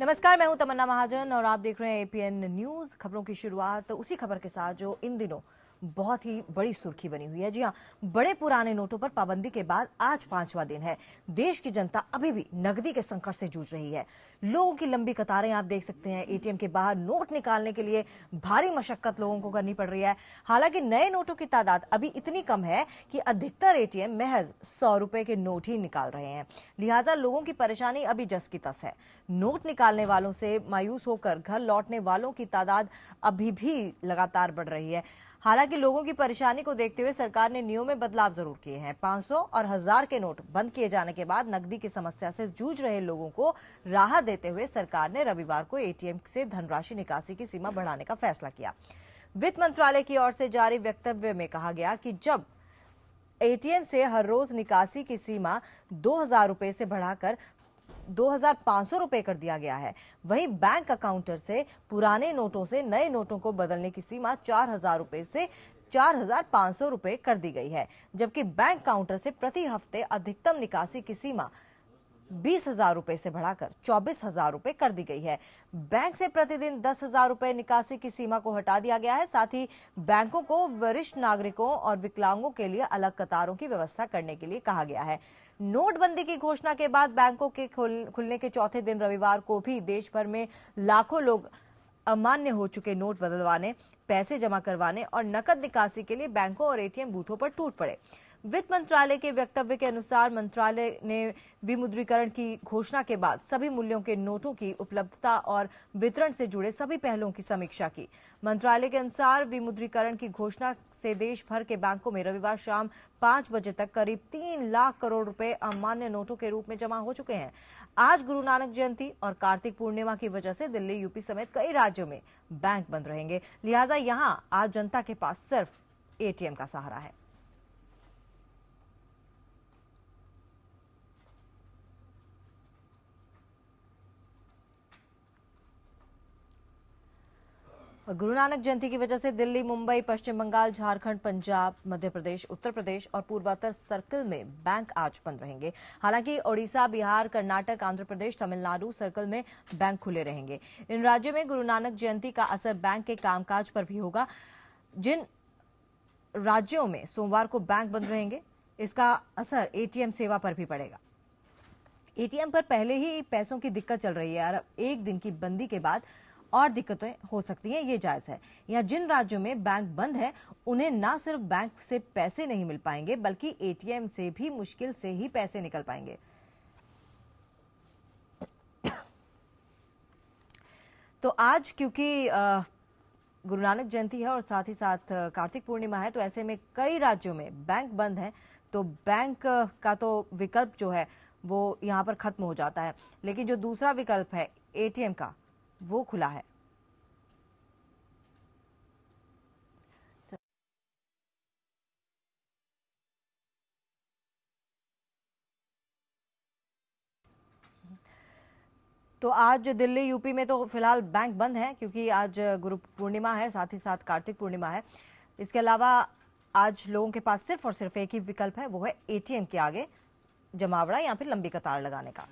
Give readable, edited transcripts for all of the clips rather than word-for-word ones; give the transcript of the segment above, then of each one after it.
नमस्कार, मैं हूं तमन्ना महाजन और आप देख रहे हैं एपीएन न्यूज। खबरों की शुरुआत उसी खबर के साथ जो इन दिनों बहुत ही बड़ी सुर्खी बनी हुई है। जी हां, बड़े पुराने नोटों पर पाबंदी के बाद आज 5वां दिन है। देश की जनता अभी भी नकदी के संकट से जूझ रही है। लोगों की लंबी कतारें आप देख सकते हैं। एटीएम के बाहर नोट निकालने के लिए भारी मशक्कत लोगों को करनी पड़ रही है। हालांकि नए नोटों की तादाद अभी इतनी कम है कि अधिकतर एटीएम महज 100 रुपए के नोट ही निकाल रहे हैं। लिहाजा लोगों की परेशानी अभी जस की तस है। नोट निकालने वालों से मायूस होकर घर लौटने वालों की तादाद अभी भी लगातार बढ़ रही है। हालांकि लोगों की परेशानी को देखते हुए सरकार ने नियमों में बदलाव जरूर किए हैं। 500 और 1000 के नोट बंद किए जाने के बाद नकदी की समस्या से जूझ रहे लोगों को राहत देते हुए सरकार ने रविवार को एटीएम से धनराशि निकासी की सीमा बढ़ाने का फैसला किया। वित्त मंत्रालय की ओर से जारी वक्तव्य में कहा गया कि जब एटीएम से हर रोज निकासी की सीमा 2000 रुपए से बढ़ाकर 2500 रुपए कर दिया गया है, वहीं बैंक अकाउंटर से पुराने नोटों से नए नोटों को बदलने की सीमा 4000 रुपए से 4500 रुपए कर दी गई है, जबकि बैंक काउंटर से प्रति हफ्ते अधिकतम निकासी की सीमा 20,000 रुपए से बढ़ाकर 24,000 रुपए कर दी गई है। बैंक से प्रतिदिन 10,000 रुपए निकासी की सीमा को हटा दिया गया है। साथ ही बैंकों को वरिष्ठ नागरिकों और विकलांगों के लिए अलग कतारों की व्यवस्था करने के लिए कहा गया है। नोटबंदी की घोषणा के बाद बैंकों के खुलने के चौथे दिन रविवार को भी देश भर में लाखों लोग अमान्य हो चुके नोट बदलवाने, पैसे जमा करवाने और नकद निकासी के लिए बैंकों और एटीएम बूथों पर टूट पड़े। वित्त मंत्रालय के वक्तव्य के अनुसार मंत्रालय ने विमुद्रीकरण की घोषणा के बाद सभी मूल्यों के नोटों की उपलब्धता और वितरण से जुड़े सभी पहलुओं की समीक्षा की। मंत्रालय के अनुसार विमुद्रीकरण की घोषणा से देश भर के बैंकों में रविवार शाम 5 बजे तक करीब 3 लाख करोड़ रुपए अमान्य नोटों के रूप में जमा हो चुके हैं। आज गुरु नानक जयंती और कार्तिक पूर्णिमा की वजह से दिल्ली, यूपी समेत कई राज्यों में बैंक बंद रहेंगे। लिहाजा यहां आज जनता के पास सिर्फ एटीएम का सहारा है। और गुरु नानक जयंती की वजह से दिल्ली, मुंबई, पश्चिम बंगाल, झारखंड, पंजाब, मध्य प्रदेश, उत्तर प्रदेश और पूर्वोत्तर सर्कल में बैंक आज बंद रहेंगे। हालांकि ओडिशा, बिहार, कर्नाटक, आंध्र प्रदेश, तमिलनाडु सर्कल में बैंक खुले रहेंगे। इन राज्यों में गुरु नानक जयंती का असर बैंक के कामकाज पर भी होगा। जिन राज्यों में सोमवार को बैंक बंद रहेंगे, इसका असर एटीएम सेवा पर भी पड़ेगा। एटीएम पर पहले ही पैसों की दिक्कत चल रही है और एक दिन की बंदी के बाद और दिक्कतें हो सकती हैं, ये जायज है। या जिन राज्यों में बैंक बंद है, उन्हें ना सिर्फ बैंक से पैसे नहीं मिल पाएंगे, बल्कि एटीएम से भी मुश्किल से ही पैसे निकल पाएंगे। तो आज क्योंकि गुरु नानक जयंती है और साथ ही साथ कार्तिक पूर्णिमा है, तो ऐसे में कई राज्यों में बैंक बंद है, तो बैंक का तो विकल्प जो है वो यहाँ पर खत्म हो जाता है। लेकिन जो दूसरा विकल्प है एटीएम का, वो खुला है। तो आज दिल्ली, यूपी में तो फिलहाल बैंक बंद है क्योंकि आज गुरु पूर्णिमा है, साथ ही साथ कार्तिक पूर्णिमा है। इसके अलावा आज लोगों के पास सिर्फ और सिर्फ एक ही विकल्प है, वो है एटीएम के आगे जमावड़ा या फिर लंबी कतार लगाने का।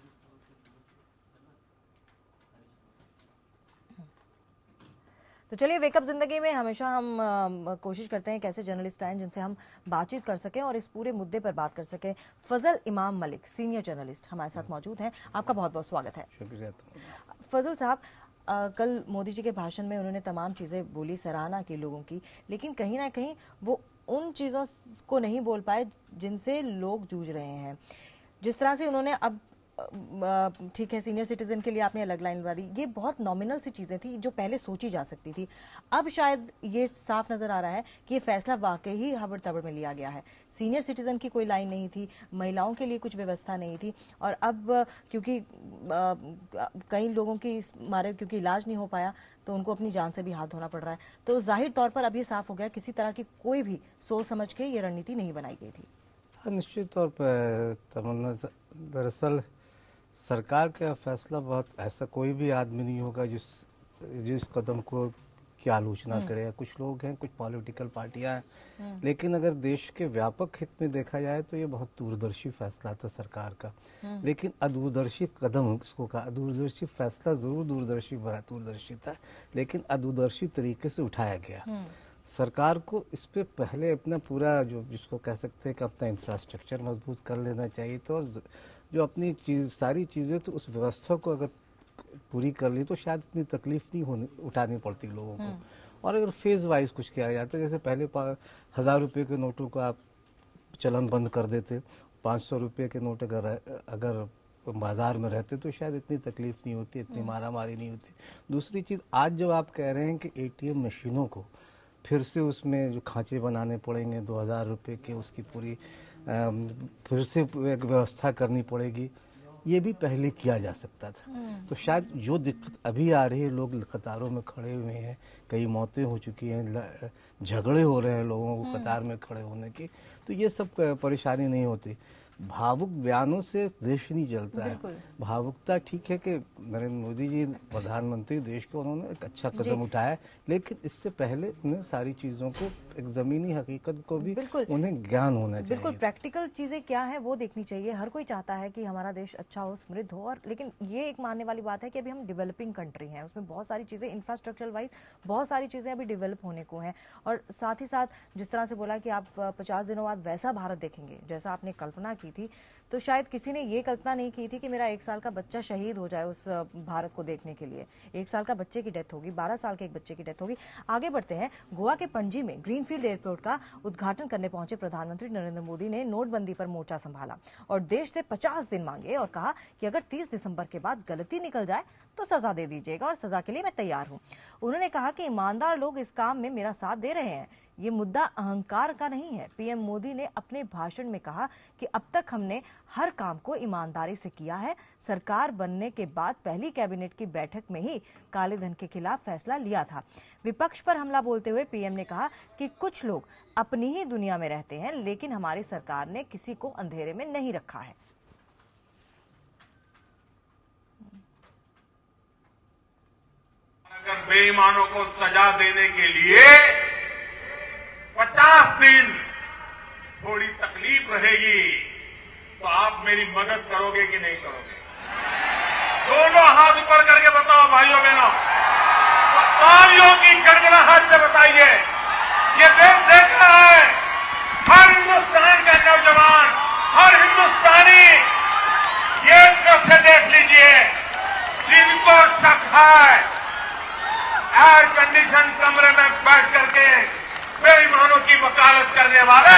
तो चलिए, वेकअप जिंदगी में हमेशा हम कोशिश करते हैं कैसे जर्नलिस्ट आए जिनसे हम बातचीत कर सकें और इस पूरे मुद्दे पर बात कर सकें। फजल इमाम मलिक, सीनियर जर्नलिस्ट, हमारे साथ मौजूद हैं। आपका बहुत बहुत स्वागत है। शुक्रिया। फजल साहब, कल मोदी जी के भाषण में उन्होंने तमाम चीज़ें बोली, सराहना की लोगों की, लेकिन कहीं ना कहीं वो उन चीज़ों को नहीं बोल पाए जिनसे लोग जूझ रहे हैं। जिस तरह से उन्होंने अब ठीक है, सीनियर सिटीजन के लिए आपने अलग लाइन लगा दी, ये बहुत नॉमिनल सी चीज़ें थी जो पहले सोची जा सकती थी। अब शायद ये साफ नज़र आ रहा है कि ये फैसला वाकई ही हबड़ तबड़ में लिया गया है। सीनियर सिटीजन की कोई लाइन नहीं थी, महिलाओं के लिए कुछ व्यवस्था नहीं थी, और अब क्योंकि कई लोगों की मारे क्योंकि इलाज नहीं हो पाया तो उनको अपनी जान से भी हाथ धोना पड़ रहा है। तो जाहिर तौर पर अब ये साफ हो गया किसी तरह की कोई भी सोच समझ के ये रणनीति नहीं बनाई गई थी। निश्चित तौर पर तमन्ना, दरअसल सरकार का फैसला बहुत, ऐसा कोई भी आदमी नहीं होगा जिस कदम को की आलोचना करेगा। कुछ लोग हैं, कुछ पॉलिटिकल पार्टियां हैं, लेकिन अगर देश के व्यापक हित में देखा जाए तो ये बहुत दूरदर्शी फैसला था सरकार का। लेकिन अदूरदर्शी कदम इसको कहा, दूरदर्शी फैसला जरूर दूरदर्शी था, लेकिन अदूरदर्शी तरीके से उठाया गया। सरकार को इस पे पहले अपना पूरा जो जिसको कह सकते हैं कि अपना इंफ्रास्ट्रक्चर मजबूत कर लेना चाहिए। तो जो अपनी सारी चीज़ें तो उस व्यवस्था को अगर पूरी कर ली तो शायद इतनी तकलीफ नहीं उठानी पड़ती लोगों को। और अगर फेज़ वाइज कुछ किया जाता, जैसे पहले 1000 रुपये के नोटों को आप चलन बंद कर देते, 500 रुपये के नोट अगर बाजार में रहते तो शायद इतनी तकलीफ नहीं होती, इतनी मारामारी नहीं होती। दूसरी चीज़, आज जब आप कह रहे हैं कि ATM मशीनों को फिर से उसमें जो खांचे बनाने पड़ेंगे 2000 रुपये के, उसकी पूरी फिर से एक व्यवस्था करनी पड़ेगी, ये भी पहले किया जा सकता था। तो शायद जो दिक्कत अभी आ रही है, लोग कतारों में खड़े हुए हैं, कई मौतें हो चुकी हैं, झगड़े हो रहे हैं लोगों को कतार में खड़े होने की, तो ये सब परेशानी नहीं होती। भावुक बयानों से देश नहीं चलता है। भावुकता ठीक है कि नरेंद्र मोदी जी प्रधानमंत्री देश को उन्होंने एक अच्छा कदम उठाया, लेकिन इससे पहले उन्हें सारी चीज़ों को एक ज़मीनी हकीकत को भी उन्हें ज्ञान होना चाहिए। बिल्कुल, प्रैक्टिकल चीज़ें क्या है वो देखनी चाहिए। हर कोई चाहता है कि हमारा देश अच्छा हो, समृद्ध हो, और लेकिन ये एक मानने वाली बात है कि अभी हम डेवलपिंग कंट्री हैं, उसमें बहुत सारी चीज़ें इंफ्रास्ट्रक्चर वाइज बहुत सारी चीज़ें अभी डेवलप होने को हैं। और साथ ही साथ जिस तरह से बोला कि आप 50 दिनों बाद वैसा भारत देखेंगे जैसा आपने कल्पना की थी, तो शायद किसी ने ये कल्पना नहीं की थी कि मेरा 1 साल का बच्चा शहीद हो जाए उस भारत को देखने के लिए। 1 साल का बच्चे की डेथ होगी, 12 साल के एक बच्चे की डेथ होगी। आगे बढ़ते हैं, गोवा के पणजी में ग्रीनफील्ड एयरपोर्ट का उद्घाटन करने पहुंचे प्रधानमंत्री नरेंद्र मोदी ने नोटबंदी पर मोर्चा संभाला और देश से 50 दिन मांगे और कहा कि अगर 30 दिसंबर के बाद गलती निकल जाए तो सजा दे दीजिएगा और सजा के लिए मैं तैयार हूं। उन्होंने कहा कि ईमानदार लोग इस काम में मेरा साथ दे रहे हैं, ये मुद्दा अहंकार का नहीं है। पीएम मोदी ने अपने भाषण में कहा कि अब तक हमने हर काम को ईमानदारी से किया है। सरकार बनने के बाद पहली कैबिनेट की बैठक में ही काले धन के खिलाफ फैसला लिया था। विपक्ष पर हमला बोलते हुए पीएम ने कहा कि कुछ लोग अपनी ही दुनिया में रहते हैं, लेकिन हमारी सरकार ने किसी को अंधेरे में नहीं रखा है। अगर बेईमानों को सजा देने के लिए 50 दिन थोड़ी तकलीफ रहेगी, तो आप मेरी मदद करोगे कि नहीं करोगे? दोनों हाथ ऊपर करके बताओ भाइयों बहनों, तालियों की गड़गड़ाहट से बताइए। ये देश देख रहा है, हर हिंदुस्तान का नौजवान, हर हिंदुस्तानी ये दृश्य देख लीजिए। जिनको शक है, एयर कंडीशन कमरे में बैठ करके बेईमानों की वकालत करने वाले,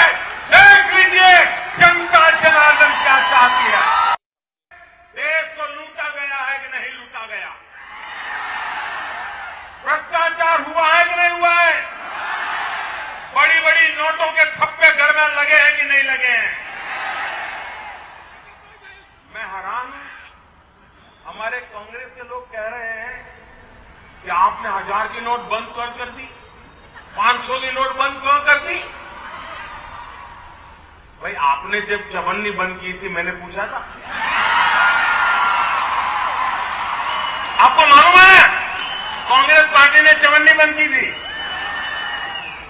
देख लीजिए जनता जनार्दन क्या चाहती है। देश को लूटा गया है कि नहीं लूटा गया? भ्रष्टाचार हुआ है कि नहीं हुआ है? बड़ी बड़ी नोटों के थप्पे घर में लगे हैं कि नहीं लगे हैं? मैं हैरान हूं, हमारे कांग्रेस के लोग कह रहे हैं कि आपने 1000 की नोट बंद कर दी, 500 की नोट बंद क्यों कर दी? भाई आपने जब चवन्नी बंद की थी मैंने पूछा था, आपको मालूम है कांग्रेस पार्टी ने चवन्नी बंद की थी?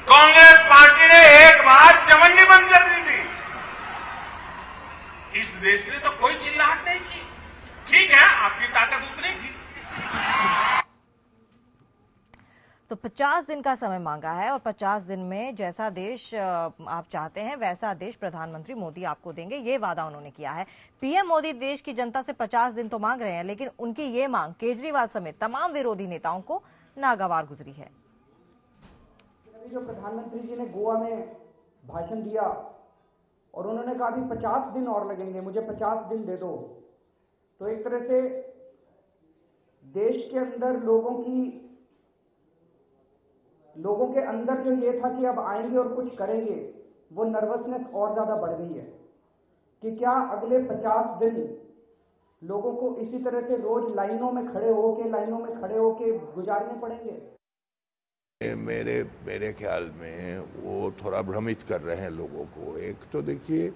कांग्रेस पार्टी ने एक बार चवन्नी बंद कर दी थी। इस देश ने तो कोई चिल्लाहट नहीं की। ठीक है, आपकी ताकत उतनी थी। तो 50 दिन का समय मांगा है और 50 दिन में जैसा देश आप चाहते हैं वैसा देश प्रधानमंत्री मोदी आपको देंगे, ये वादा उन्होंने किया है। पीएम मोदी देश की जनता से 50 दिन तो मांग रहे हैं, लेकिन उनकी ये मांग केजरीवाल समेत तमाम विरोधी नेताओं को नागवार गुजरी है। जो प्रधानमंत्री जी ने गोवा में भाषण दिया और उन्होंने कहा कि 50 दिन और लगेंगे, मुझे 50 दिन दे दो, तो एक तरह से देश के अंदर लोगों के अंदर जो ये था कि अब आएंगे और कुछ करेंगे, वो नर्वसनेस और ज्यादा बढ़ गई है कि क्या अगले 50 दिन लोगों को इसी तरह से रोज लाइनों में खड़े होके गुजारने पड़ेंगे। मेरे ख्याल में वो थोड़ा भ्रमित कर रहे हैं लोगों को। एक तो देखिए,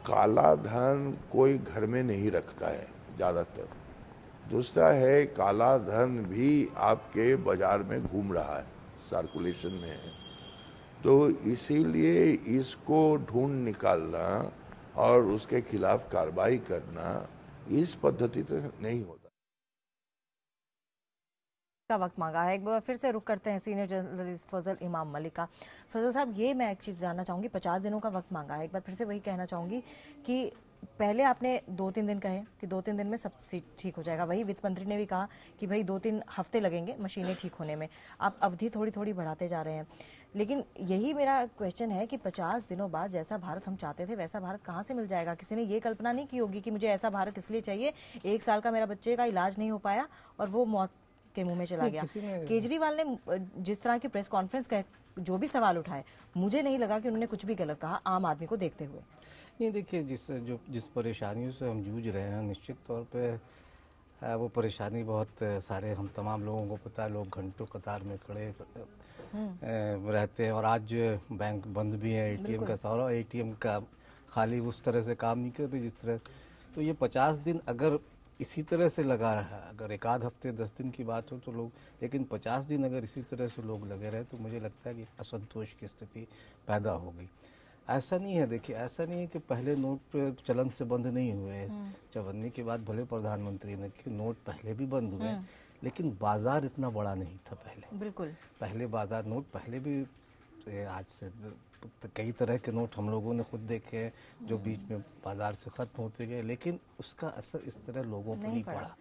काला धन कोई घर में नहीं रखता है ज़्यादातर। दूसरा है, काला धन भी आपके बाजार में घूम रहा है, सर्कुलेशन में है। तो इसीलिए इसको ढूंढ निकालना और उसके खिलाफ कार्रवाई करना इस पद्धति से नहीं होता। का वक्त मांगा है। एक बार फिर से रुक करते हैं सीनियर जर्नलिस्ट फजल इमाम मलिक का। फजल साहब, ये मैं एक चीज़ जानना चाहूँगी, 50 दिनों का वक्त मांगा है। एक बार फिर से वही कहना चाहूँगी कि पहले आपने 2-3 दिन कहे कि 2-3 दिन में सब ठीक हो जाएगा। वही वित्त मंत्री ने भी कहा कि भाई 2-3 हफ्ते लगेंगे मशीनें ठीक होने में। आप अवधि थोड़ी थोड़ी बढ़ाते जा रहे हैं, लेकिन यही मेरा क्वेश्चन है कि 50 दिनों बाद जैसा भारत हम चाहते थे वैसा भारत कहाँ से मिल जाएगा? किसी ने ये कल्पना नहीं की होगी कि मुझे ऐसा भारत इसलिए चाहिए, 1 साल का मेरा बच्चे का इलाज नहीं हो पाया और वो मौत के मुंह में चला गया। केजरीवाल ने जिस तरह की प्रेस कॉन्फ्रेंस का जो भी सवाल उठाए, मुझे नहीं लगा कि उन्होंने कुछ भी गलत कहा आम आदमी को देखते हुए। नहीं, देखिए, जिस परेशानियों से हम जूझ रहे हैं, निश्चित तौर पे वो परेशानी बहुत सारे हम तमाम लोगों को पता है। लोग घंटों कतार में खड़े रहते हैं और आज बैंक बंद भी है, एटीएम का सारा एटीएम का खाली उस तरह से काम नहीं करते जिस तरह। तो ये 50 दिन अगर इसी तरह से लगा रहा, अगर 1 हफ्ते 10 दिन की बात हो तो लोग, लेकिन 50 दिन अगर इसी तरह से लोग लगे रहे तो मुझे लगता है कि असंतोष की स्थिति पैदा होगी। ऐसा नहीं है, देखिए, ऐसा नहीं है कि पहले नोट चलन से बंद नहीं हुए। 54 के बाद भले प्रधानमंत्री ने कि नोट पहले भी बंद हुए, लेकिन बाजार इतना बड़ा नहीं था पहले। बिल्कुल, पहले बाजार नोट पहले भी आज से कई तरह के नोट हम लोगों ने खुद देखे हैं जो बीच में बाजार से खत्म होते गए, लेकिन उसका असर इस तरह लोगों पर नहीं पड़ा।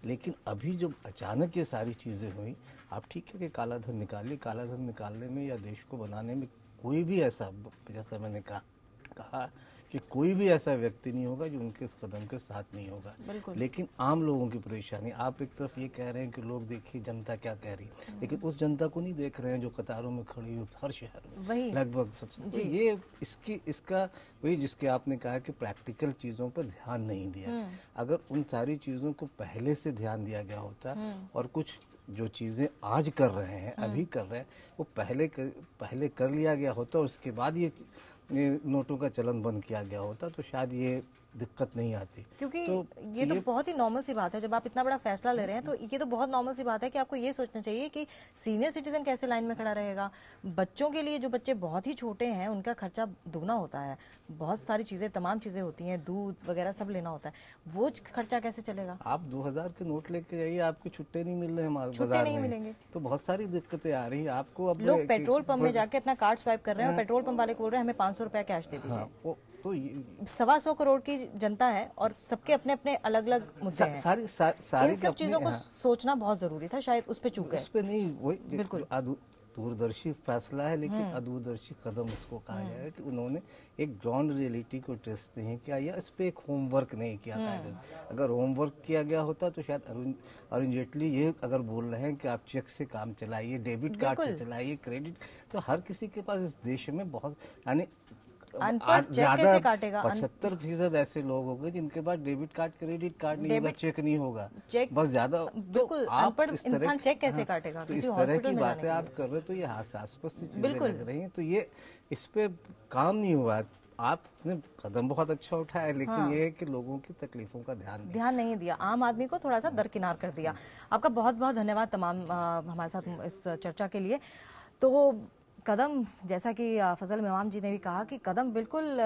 लेकिन अभी जो अचानक ये सारी चीज़ें हुई, आप ठीक है कि काला धन निकालिए, काला धन निकालने में या देश को बनाने में कोई भी ऐसा, जैसा मैंने कहा कि कोई भी ऐसा व्यक्ति नहीं होगा जो उनके इस कदम के साथ नहीं होगा। लेकिन आम लोगों की परेशानी, आप एक तरफ ये कह रहे हैं कि लोग देखिए जनता क्या कह रही, लेकिन उस जनता को नहीं देख रहे हैं जो कतारों में खड़ी हुई हर शहर में लगभग सबसे। तो ये इसका वही जिसके आपने कहा कि प्रैक्टिकल चीज़ों पर ध्यान नहीं दिया। अगर उन सारी चीज़ों को पहले से ध्यान दिया गया होता और कुछ जो चीज़ें आज कर रहे हैं, अभी कर रहे हैं, वो पहले कर लिया गया होता और उसके बाद ये नोटों का चलन बंद किया गया होता तो शायद ये दिक्कत नहीं आती। क्योंकि ये तो बहुत ही नॉर्मल सी बात है, जब आप इतना बड़ा फैसला ले रहे हैं तो ये तो बहुत नॉर्मल सी बात है कि आपको ये सोचना चाहिए कि सीनियर सिटीजन कैसे लाइन में खड़ा रहेगा। बच्चों के लिए, जो बच्चे बहुत ही छोटे हैं, उनका खर्चा दुगना होता है, बहुत सारी चीजें, तमाम चीजें होती हैं, दूध वगैरह सब लेना होता है, वो खर्चा कैसे चलेगा? आप 2000 के नोट लेके जाइए, आपको छुट्टे नहीं मिल रहे हैं, छुट्टे नहीं मिलेंगे तो बहुत सारी दिक्कतें आ रही है आपको। अब लोग पेट्रोल पंप में जाके अपना कार्ड स्वाइप कर रहे हैं और पेट्रोल पंप वाले को बोल रहे हैं हमें 500 रुपया कैश दे दीजिए। तो 125 करोड़ की जनता है और सबके अपने अपने अलग अलग मुद्दे हैं। सारी इन सब चीजों को सोचना बहुत जरूरी था, शायद उस पे चूक गए। उस पे नहीं, वही बिल्कुल दूरदर्शी फैसला है, लेकिन अदूरदर्शी कदम इसको कहा जाए कि उन्होंने एक ग्राउंड रियलिटी को टेस्ट नहीं किया या इस पे एक होमवर्क नहीं किया था। अगर होमवर्क किया गया होता तो शायद अरुण जेटली ये अगर बोल रहे हैं कि आप चेक से काम चलाइए, डेबिट कार्ड से चलाइए, क्रेडिट, तो हर किसी के पास इस देश में बहुत, यानी कैसे काटेगा? 75% ऐसे लोग होंगे जिनके पास डेबिट कार्ड, क्रेडिट कार्ड नहीं होगा, चेक नहीं होगा, बस ज्यादा। बिल्कुल, अनपढ़ इंसान चेक कैसे काटेगा? तो इस तरह की बातें आप कर रहे तो ये हास्यास्पद सी चीजें लग रही हैं। तो ये इस पे काम नहीं हुआ। आपने कदम बहुत अच्छा उठाया, लेकिन ये है कि लोगों की तकलीफों का ध्यान नहीं दिया, आम आदमी को थोड़ा सा दरकिनार कर दिया। आपका बहुत बहुत धन्यवाद तमाम हमारे साथ इस चर्चा के लिए। तो कदम, जैसा कि फजल इमाम जी ने भी कहा कि कदम बिल्कुल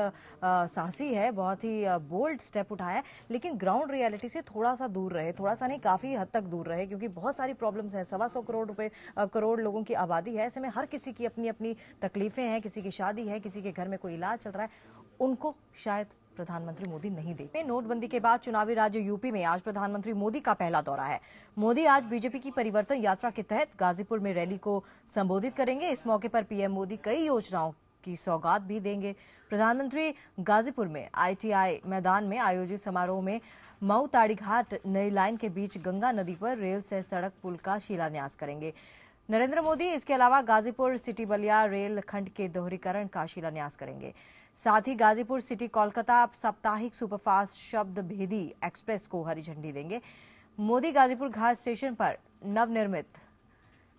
साहसी है, बहुत ही बोल्ड स्टेप उठाया है, लेकिन ग्राउंड रियलिटी से थोड़ा सा दूर रहे, थोड़ा सा नहीं काफ़ी हद तक दूर रहे, क्योंकि बहुत सारी प्रॉब्लम्स हैं। 125 करोड़ लोगों की आबादी है, ऐसे में हर किसी की अपनी अपनी तकलीफें हैं, किसी की शादी है, किसी के घर में कोई इलाज चल रहा है, उनको शायद प्रधानमंत्री मोदी नहीं देते। नोटबंदी के बाद चुनावी राज्य यूपी में आज प्रधानमंत्री मोदी का पहला दौरा है। मोदी आज बीजेपी की परिवर्तन यात्रा के तहत गाजीपुर में रैली को संबोधित करेंगे। इस मौके पर पीएम मोदी कई योजनाओं की सौगात भी देंगे। प्रधानमंत्री गाजीपुर में ITI मैदान में आयोजित समारोह में मऊ ताड़ीघाट नई लाइन के बीच गंगा नदी पर रेल से सड़क पुल का शिलान्यास करेंगे। नरेंद्र मोदी इसके अलावा गाजीपुर सिटी बलिया रेल खंड के दोहरीकरण का शिलान्यास करेंगे। साथ ही गाजीपुर सिटी कोलकाता साप्ताहिक सुपरफास्ट शब्द भेदी एक्सप्रेस को हरी झंडी देंगे। मोदी गाजीपुर घाट स्टेशन पर नवनिर्मित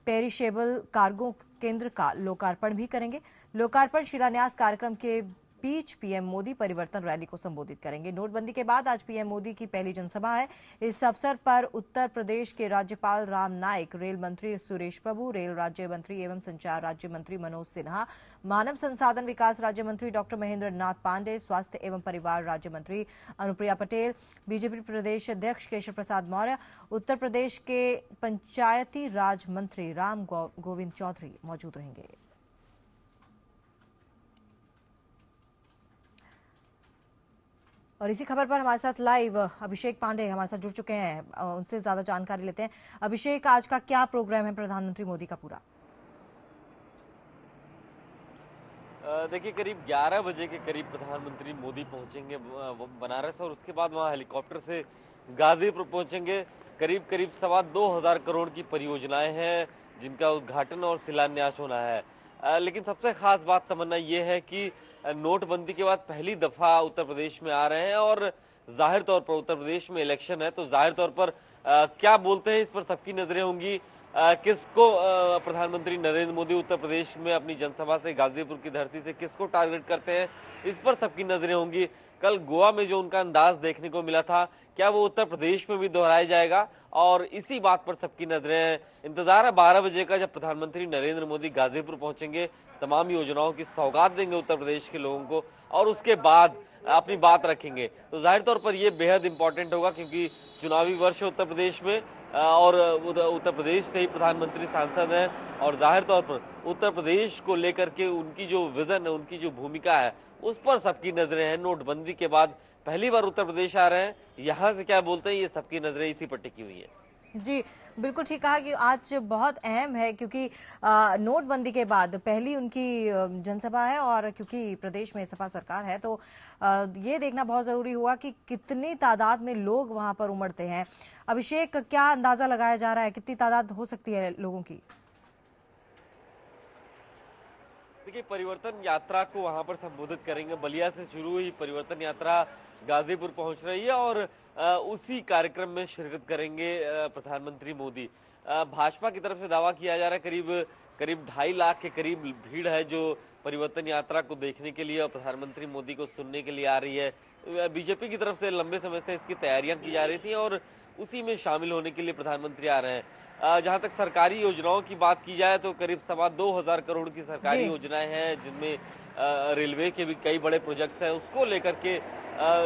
पेरिशेबल कार्गो केंद्र का लोकार्पण भी करेंगे। लोकार्पण शिलान्यास कार्यक्रम के बीच पीएम मोदी परिवर्तन रैली को संबोधित करेंगे। नोटबंदी के बाद आज पीएम मोदी की पहली जनसभा है। इस अवसर पर उत्तर प्रदेश के राज्यपाल राम नाईक, रेल मंत्री सुरेश प्रभु, रेल राज्य मंत्री एवं संचार राज्य मंत्री मनोज सिन्हा, मानव संसाधन विकास राज्य मंत्री डॉक्टर महेंद्र नाथ पांडे, स्वास्थ्य एवं परिवार राज्य मंत्री अनुप्रिया पटेल, बीजेपी प्रदेश अध्यक्ष केशव प्रसाद मौर्य, उत्तर प्रदेश के पंचायती राज मंत्री राम गोविंद चौधरी मौजूद रहेंगे। और इसी खबर पर हमारे साथ लाइव अभिषेक पांडे हमारे साथ जुड़ चुके हैं, उनसे ज्यादा जानकारी लेते हैं। अभिषेक, आज का क्या प्रोग्राम है प्रधानमंत्री मोदी का पूरा? देखिए, करीब 11 बजे के करीब प्रधानमंत्री मोदी पहुंचेंगे बनारस और उसके बाद वहां हेलीकॉप्टर से गाजीपुर पहुंचेंगे। करीब 2,25,000 करोड़ की परियोजनाएं हैं जिनका उद्घाटन और शिलान्यास होना है। लेकिन सबसे खास बात तमन्ना ये है कि नोटबंदी के बाद पहली दफा उत्तर प्रदेश में आ रहे हैं और जाहिर तौर पर उत्तर प्रदेश में इलेक्शन है, तो जाहिर तौर पर क्या बोलते हैं इस पर सबकी नजरें होंगी। किसको प्रधानमंत्री नरेंद्र मोदी उत्तर प्रदेश में अपनी जनसभा से, गाजीपुर की धरती से किसको टारगेट करते हैं, इस पर सबकी नजरें होंगी। कल गोवा में जो उनका अंदाज देखने को मिला था, क्या वो उत्तर प्रदेश में भी दोहराया जाएगा, और इसी बात पर सबकी नजरें हैं। इंतजार है 12 बजे का, जब प्रधानमंत्री नरेंद्र मोदी गाजीपुर पहुंचेंगे, तमाम योजनाओं की सौगात देंगे उत्तर प्रदेश के लोगों को और उसके बाद अपनी बात रखेंगे। तो जाहिर तौर पर यह बेहद इंपॉर्टेंट होगा क्योंकि चुनावी वर्ष है उत्तर प्रदेश में और उत्तर प्रदेश से ही प्रधानमंत्री सांसद हैं और जाहिर तौर पर उत्तर प्रदेश को लेकर के उनकी जो विजन है, उनकी जो भूमिका है, उस पर सबकी नजरें हैं। नोटबंदी के बाद पहली बार उत्तर प्रदेश आ रहे हैं, यहाँ से क्या बोलते हैं, ये सबकी नजरें इसी पर टिकी हुई है। जी बिल्कुल ठीक कहा कि आज बहुत अहम है क्योंकि नोटबंदी के बाद पहली उनकी जनसभा है और क्योंकि प्रदेश में सपा सरकार है तो ये देखना बहुत जरूरी हुआ कि कितनी तादाद में लोग वहां पर उमड़ते हैं। अभिषेक, क्या अंदाजा लगाया जा रहा है, कितनी तादाद हो सकती है लोगों की? देखिए, परिवर्तन यात्रा को वहां पर संबोधित करेंगे। बलिया से शुरू हुई परिवर्तन यात्रा गाजीपुर पहुंच रही है और उसी कार्यक्रम में शिरकत करेंगे प्रधानमंत्री मोदी। भाजपा की तरफ से दावा किया जा रहा है करीब 2.5 लाख के करीब भीड़ है जो परिवर्तन यात्रा को देखने के लिए और प्रधानमंत्री मोदी को सुनने के लिए आ रही है। बीजेपी की तरफ से लंबे समय से इसकी तैयारियां की जा रही थी और उसी में शामिल होने के लिए प्रधानमंत्री आ रहे हैं। जहां तक सरकारी योजनाओं की बात की जाए तो करीब 2,25,000 करोड़ की सरकारी योजनाएं हैं जिनमें रेलवे के भी कई बड़े प्रोजेक्ट्स हैं, उसको लेकर के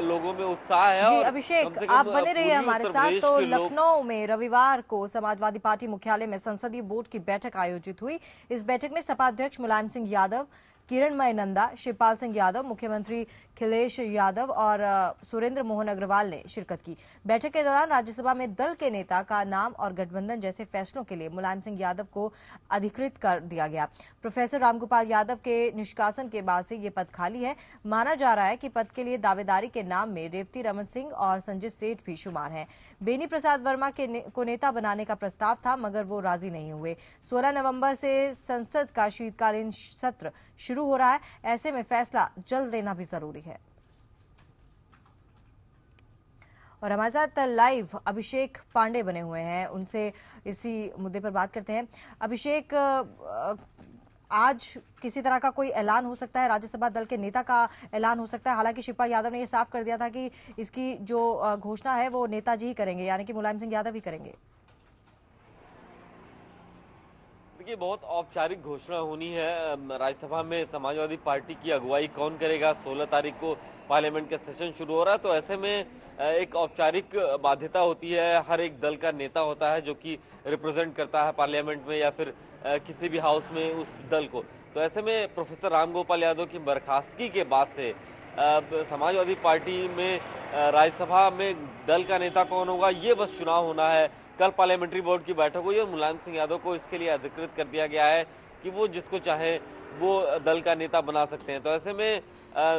लोगों में उत्साह है। जी अभिषेक, आप बने रहिए हमारे साथ। तो लखनऊ में रविवार को समाजवादी पार्टी मुख्यालय में संसदीय बोर्ड की बैठक आयोजित हुई। इस बैठक में सपा अध्यक्ष मुलायम सिंह यादव, किरणमय नंदा, शिवपाल सिंह यादव, मुख्यमंत्री अखिलेश यादव और सुरेंद्र मोहन अग्रवाल ने शिरकत की। बैठक के दौरान राज्यसभा में दल के नेता का नाम और गठबंधन जैसे फैसलों के लिए मुलायम सिंह यादव को अधिकृत कर दिया गया। प्रोफेसर रामगोपाल यादव के निष्कासन के बाद से ये पद खाली है। माना जा रहा है कि पद के लिए दावेदारी के नाम में रेवती रमन सिंह और संजय सेठ भी शुमार हैं। बेनी प्रसाद वर्मा को नेता बनाने का प्रस्ताव था मगर वो राजी नहीं हुए। 16 नवंबर से संसद का शीतकालीन सत्र शुरू हो रहा है, ऐसे में फैसला जल्द लेना भी जरूरी है। और हमारे साथ लाइव अभिषेक पांडे बने हुए हैं, उनसे इसी मुद्दे पर बात करते हैं। अभिषेक, आज किसी तरह का कोई ऐलान हो सकता है, राज्यसभा दल के नेता का ऐलान हो सकता है? हालांकि शिवपाल यादव ने यह साफ कर दिया था कि इसकी जो घोषणा है वो नेताजी ही करेंगे, यानी कि मुलायम सिंह यादव ही करेंगे। देखिए, बहुत औपचारिक घोषणा होनी है। राज्यसभा में समाजवादी पार्टी की अगुवाई कौन करेगा? 16 तारीख को पार्लियामेंट का सेशन शुरू हो रहा है, तो ऐसे में एक औपचारिक बाध्यता होती है। हर एक दल का नेता होता है जो कि रिप्रेजेंट करता है पार्लियामेंट में या फिर किसी भी हाउस में उस दल को। तो ऐसे में प्रोफेसर रामगोपाल यादव की बर्खास्तगी के बाद से समाजवादी पार्टी में राज्यसभा में दल का नेता कौन होगा, ये बस चुनाव होना है। कल पार्लियामेंट्री बोर्ड की बैठक हुई और मुलायम सिंह यादव को इसके लिए अधिकृत कर दिया गया है कि वो जिसको चाहे वो दल का नेता बना सकते हैं। तो ऐसे में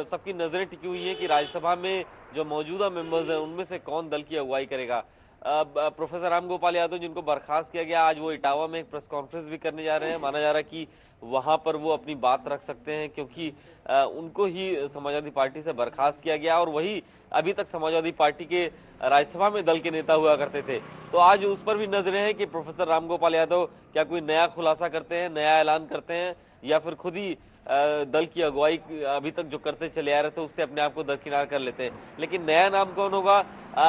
सबकी नजरें टिकी हुई हैं कि राज्यसभा में जो मौजूदा मेंबर्स हैं उनमें से कौन दल की अगुवाई करेगा। प्रोफेसर रामगोपाल यादव जिनको बर्खास्त किया गया, आज वो इटावा में एक प्रेस कॉन्फ्रेंस भी करने जा रहे हैं। माना जा रहा है कि वहां पर वो अपनी बात रख सकते हैं क्योंकि उनको ही समाजवादी पार्टी से बर्खास्त किया गया और वही अभी तक समाजवादी पार्टी के राज्यसभा में दल के नेता हुआ करते थे। तो आज उस पर भी नजरें हैं कि प्रोफेसर रामगोपाल यादव क्या कोई नया खुलासा करते हैं, नया ऐलान करते हैं। या फिर खुद ही दल की अगुवाई अभी तक जो करते चले आ रहे थे उससे अपने आप को दरकिनार कर लेते हैं। लेकिन नया नाम कौन होगा,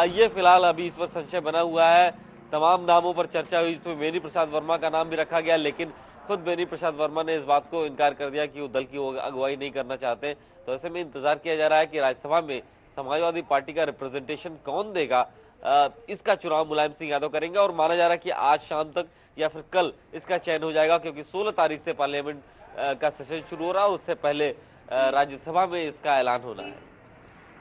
ये फिलहाल अभी इस पर संशय बना हुआ है। तमाम नामों पर चर्चा हुई, इसमें बेनी प्रसाद वर्मा का नाम भी रखा गया, लेकिन खुद बेनी प्रसाद वर्मा ने इस बात को इनकार कर दिया कि वो दल की अगुवाई नहीं करना चाहते। तो ऐसे में इंतजार किया जा रहा है कि राज्यसभा में समाजवादी पार्टी का रिप्रेजेंटेशन कौन देगा, इसका चुनाव मुलायम सिंह यादव करेंगे। और माना जा रहा है कि आज शाम तक या फिर कल इसका चयन हो जाएगा, क्योंकि 16 तारीख से पार्लियामेंट का सेशन शुरू हो रहा है और उससे पहले राज्यसभा में इसका ऐलान होना है।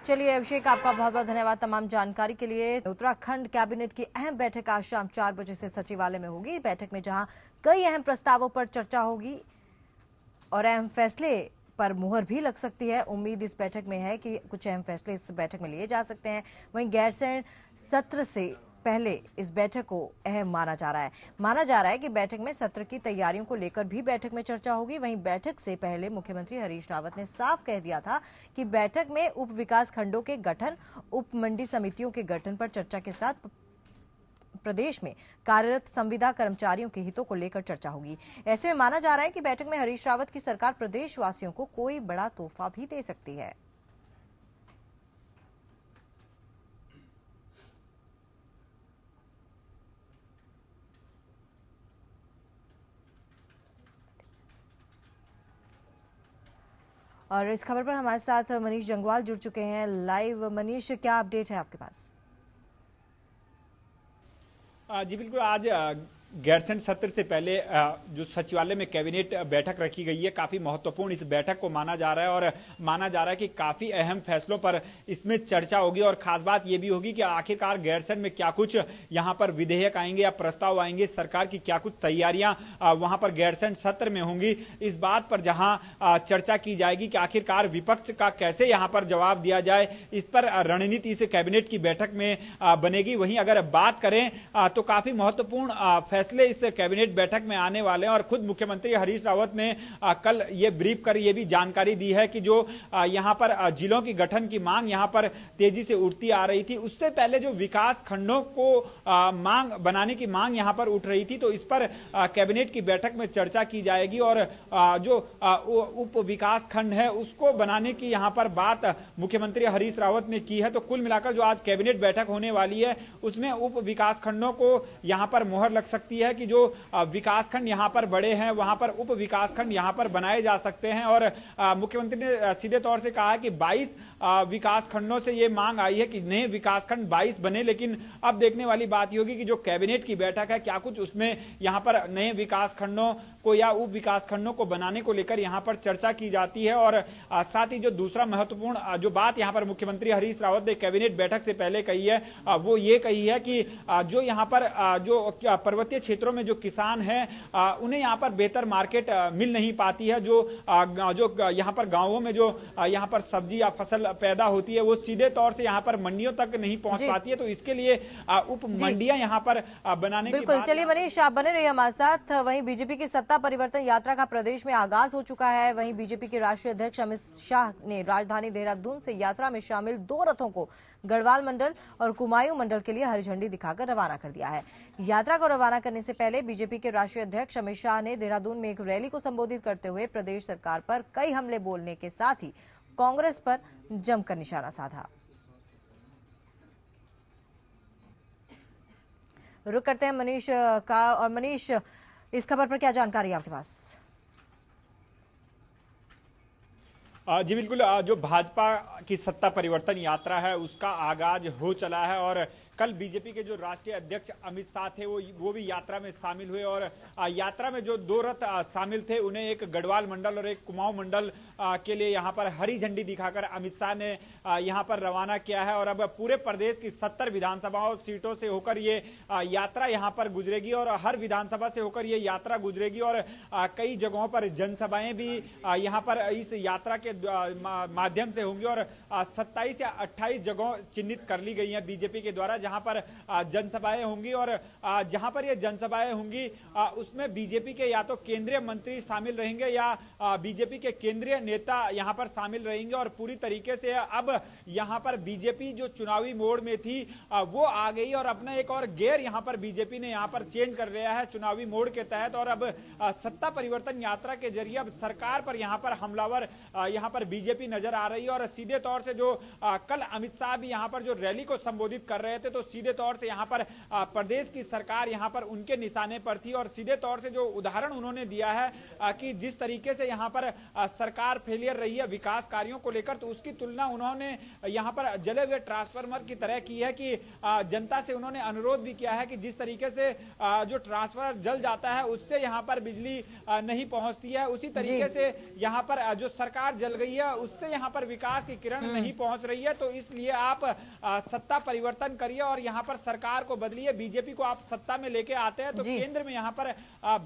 चलिए अभिषेक, आपका बहुत बहुत धन्यवाद तमाम जानकारी के लिए। उत्तराखंड कैबिनेट की अहम बैठक आज शाम 4 बजे से सचिवालय में होगी। बैठक में जहां कई अहम प्रस्तावों पर चर्चा होगी और अहम फैसले पर मुहर भी लग सकती है। उम्मीद इस बैठक में है कि कुछ अहम फैसले इस बैठक में लिए जा सकते हैं। वहीं गैरसैंण सत्र से पहले इस बैठक को अहम माना जा रहा है कि बैठक में सत्र की तैयारियों को लेकर भी बैठक में चर्चा होगी। वहीं बैठक से पहले मुख्यमंत्री हरीश रावत ने साफ कह दिया था कि बैठक में उप विकास खंडों के गठन, उप मंडी समितियों के गठन पर चर्चा के साथ प्रदेश में कार्यरत संविदा कर्मचारियों के हितों को लेकर चर्चा होगी। ऐसे में माना जा रहा है कि बैठक में हरीश रावत की सरकार प्रदेशवासियों को कोई बड़ा तोहफा भी दे सकती है। और इस खबर पर हमारे साथ मनीष जंगवाल जुड़ चुके हैं लाइव। मनीष, क्या अपडेट है आपके पास? जी बिल्कुल, आज गैरसैंण सत्र से पहले जो सचिवालय में कैबिनेट बैठक रखी गई है, काफी महत्वपूर्ण इस बैठक को माना जा रहा है और माना जा रहा है कि काफी अहम फैसलों पर इसमें चर्चा होगी। और खास बात यह भी होगी कि आखिरकार गैरसैंण में क्या कुछ यहां पर विधेयक आएंगे या प्रस्ताव आएंगे, सरकार की क्या कुछ तैयारियां वहां पर गैरसैंण सत्र में होंगी, इस बात पर जहां चर्चा की जाएगी कि आखिरकार विपक्ष का कैसे यहां पर जवाब दिया जाए, इस पर रणनीति इस कैबिनेट की बैठक में बनेगी। वहीं अगर बात करें तो काफी महत्वपूर्ण फैसले इस कैबिनेट बैठक में आने वाले हैं और खुद मुख्यमंत्री हरीश रावत ने कल ये ब्रीफ कर ये भी जानकारी दी है कि जो यहां पर जिलों की गठन की मांग यहां पर तेजी से उठती आ रही थी, उससे पहले जो विकास खंडों को मांग बनाने की मांग यहां पर उठ रही थी, तो इस पर कैबिनेट की बैठक में चर्चा की जाएगी और जो उप विकास खंड है उसको बनाने की यहां पर बात मुख्यमंत्री हरीश रावत ने की है। तो कुल मिलाकर जो आज कैबिनेट बैठक होने वाली है उसमें उप विकास खंडों को यहां पर मुहर लग सकती है कि जो विकास खंड यहां पर बड़े हैं वहां पर उप विकास खंड यहां पर बनाए जा सकते हैं। और मुख्यमंत्री ने सीधे तौर से कहा कि 22 विकास खंडों से ये मांग आई है कि नए विकास खंड 22 बने। लेकिन अब देखने वाली बात ये होगी कि जो कैबिनेट की बैठक है क्या कुछ उसमें यहां पर नए विकास खंडों को या उप विकास खंडों को बनाने को लेकर यहां पर चर्चा की जाती है। और साथ ही जो दूसरा महत्वपूर्ण जो बात यहां पर मुख्यमंत्री हरीश रावत ने कैबिनेट बैठक से पहले कही है वो ये कही है कि जो यहां पर जो पर्वतीय क्षेत्रों में जो किसान हैं उन्हें यहां पर बेहतर मार्केट मिल नहीं पाती है। जो यहां पर गांवों में जो यहां पर सब्जी या फसल पैदा होती है वो सीधे तौर से यहां पर मंडियों तक नहीं पहुंच पाती है। तो इसके लिए उप मंडियां यहां पर बनाने की बिल्कुल। चलिए मनीष, आप बने रहिए हमारे साथ। वहीं बीजेपी की सत्ता परिवर्तन यात्रा का प्रदेश में आगाज हो चुका है। वहीं बीजेपी के राष्ट्रीय अध्यक्ष अमित शाह ने राजधानी देहरादून से यात्रा में शामिल 2 रथों को गढ़वाल मंडल और कुमायूं मंडल के लिए हरी झंडी दिखाकर रवाना कर दिया है। यात्रा को रवाना करने से पहले बीजेपी के राष्ट्रीय अध्यक्ष अमित शाह ने देहरादून में एक रैली को संबोधित करते हुए प्रदेश सरकार पर कई हमले बोलने के साथ ही कांग्रेस पर जमकर निशाना साधा। रुक करते हैं मनीष का। और मनीष, इस खबर पर क्या जानकारी है आपके पास? जी बिल्कुल, जो भाजपा की सत्ता परिवर्तन यात्रा है उसका आगाज हो चला है और कल बीजेपी के जो राष्ट्रीय अध्यक्ष अमित शाह थे वो भी यात्रा में शामिल हुए। और यात्रा में जो 2 रथ शामिल थे उन्हें एक गढ़वाल मंडल और एक कुमाऊं मंडल के लिए यहां पर हरी झंडी दिखाकर अमित शाह ने यहां पर रवाना किया है। और अब पूरे प्रदेश की 70 विधानसभाओं सीटों से होकर ये यात्रा यहां पर गुजरेगी और हर विधानसभा से होकर ये यात्रा गुजरेगी और कई जगहों पर जनसभाएं भी यहां पर इस यात्रा के माध्यम से होंगी। और 27 या 28 जगहों चिन्हित कर ली गई है बीजेपी के द्वारा, जहां पर जनसभाएं होंगी और जहां पर ये जनसभाएं होंगी उसमें बीजेपी के या तो केंद्रीय मंत्री शामिल रहेंगे या बीजेपी के केंद्रीय नेता यहां पर शामिल रहेंगे। और पूरी तरीके से अब यहां पर बीजेपी जो चुनावी मोड में थी वो आ गई और अपना एक और गियर यहां पर बीजेपी ने यहां पर चेंज कर लिया है चुनावी मोड के तहत। और अब सत्ता परिवर्तन यात्रा के जरिए अब सरकार पर यहां पर हमलावर यहां पर बीजेपी नजर आ रही है। और सीधे तौर से जो कल अमित शाह भी यहां पर जो रैली को संबोधित कर रहे थे तो सीधे तौर से यहां पर प्रदेश की सरकार यहां पर उनके निशाने पर थी। और सीधे तौर से जो उदाहरण उन्होंने दिया है कि जिस तरीके से यहां पर सरकार फेलियर रही है विकास कार्यों को लेकर, तो उसकी तुलना उन्होंने यहां पर जले हुए ट्रांसफार्मर की तरह की है कि जनता से उन्होंने अनुरोध भी किया है कि जिस तरीके से जो ट्रांसफार्मर जल जाता है उससे यहां पर बिजली नहीं पहुंचती है, उसी तरीके से यहां पर जो सरकार जल गई है उससे यहां पर विकास की किरण नहीं पहुंच रही है। तो इसलिए आप सत्ता परिवर्तन करिए और यहां पर सरकार को बदलिए। बीजेपी को आप सत्ता में लेके आते हैं तो केंद्र में यहां पर